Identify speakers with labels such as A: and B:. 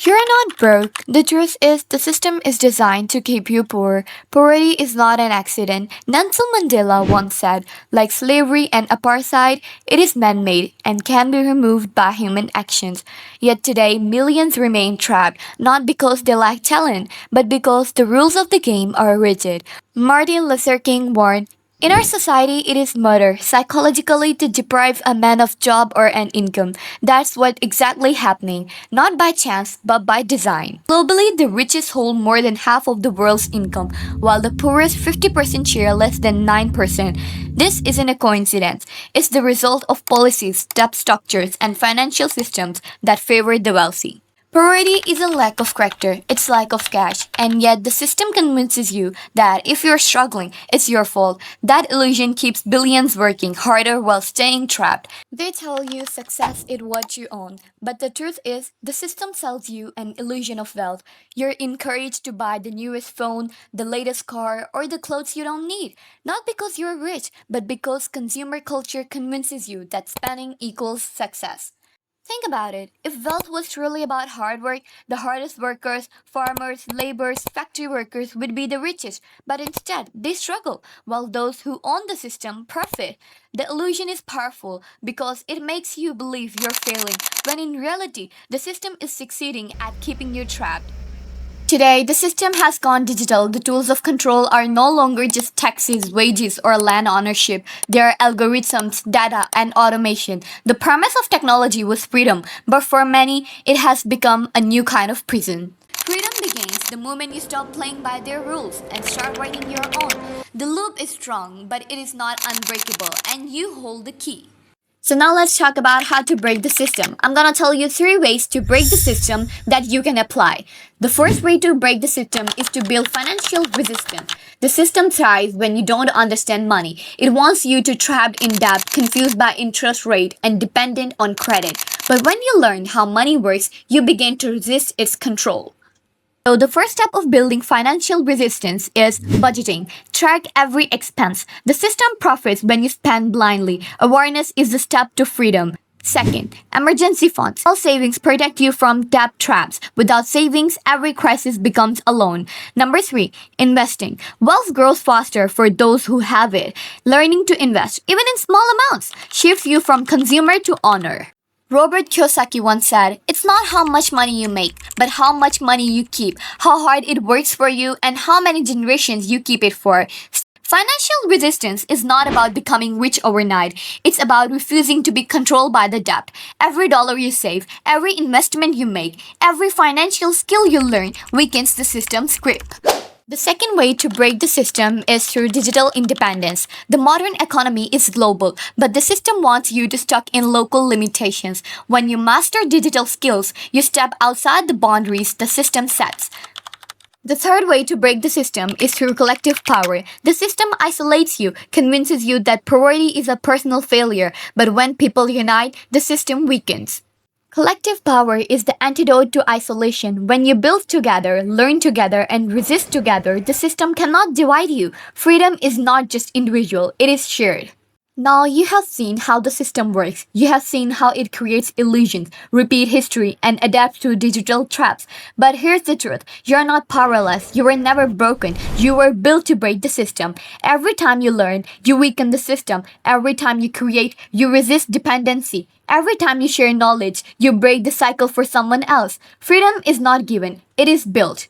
A: You're not broke. The truth is, the system is designed to keep you poor. Poverty is not an accident. Nelson Mandela once said, like slavery and apartheid, it is man made and can be removed by human actions. Yet today, millions remain trapped, not because they lack talent, but because the rules of the game are rigid. Martin Luther King warned, in our society, it is murder, psychologically to deprive a man of job or an income. That's what exactly happening, not by chance, but by design. Globally, the richest hold more than half of the world's income, while the poorest 50% share less than 9%. This isn't a coincidence. It's the result of policies, debt structures, and financial systems that favor the wealthy. Poverty is a lack of character, it's lack of cash, and yet the system convinces you that if you're struggling, it's your fault. That illusion keeps billions working harder while staying trapped. They tell you success is what you own, but the truth is, the system sells you an illusion of wealth. You're encouraged to buy the newest phone, the latest car, or the clothes you don't need, not because you're rich, but because consumer culture convinces you that spending equals success. Think about it. If wealth was truly about hard work, the hardest workers, farmers, laborers, factory workers would be the richest. But instead, they struggle, while those who own the system profit. The illusion is powerful because it makes you believe you're failing, when in reality, the system is succeeding at keeping you trapped. Today, the system has gone digital. The tools of control are no longer just taxes, wages, or land ownership. They are algorithms, data, and automation. The promise of technology was freedom, but for many, it has become a new kind of prison. Freedom begins the moment you stop playing by their rules and start writing your own. The loop is strong, but it is not unbreakable, and you hold the key. So now let's talk about how to break the system. I'm gonna tell you 3 ways to break the system that you can apply. The first way to break the system is to build financial resistance. The system thrives when you don't understand money. It wants you to trapped in debt, confused by interest rate, and dependent on credit. But when you learn how money works, you begin to resist its control. So the first step of building financial resistance is budgeting. Track every expense. The system profits when you spend blindly. Awareness is the step to freedom. Second, emergency funds. All savings protect you from debt traps. Without savings, every crisis becomes a loan. Number 3, investing. Wealth grows faster for those who have it. Learning to invest, even in small amounts, shifts you from consumer to owner. Robert Kiyosaki once said, it's not how much money you make, but how much money you keep, how hard it works for you, and how many generations you keep it for. Financial resistance is not about becoming rich overnight. It's about refusing to be controlled by the debt. Every dollar you save, every investment you make, every financial skill you learn weakens the system's grip. The second way to break the system is through digital independence. The modern economy is global, but the system wants you to stuck in local limitations. When you master digital skills, you step outside the boundaries the system sets. The third way to break the system is through collective power. The system isolates you, convinces you that poverty is a personal failure, but when people unite, the system weakens. Collective power is the antidote to isolation. When you build together, learn together, and resist together, the system cannot divide you. Freedom is not just individual, it is shared. Now you have seen how the system works. You have seen how it creates illusions, repeat history, and adapts to digital traps. But here's the truth. You're not powerless. You were never broken. You were built to break the system. Every time you learn, you weaken the system. Every time you create, you resist dependency. Every time you share knowledge, you break the cycle for someone else. Freedom is not given. It is built.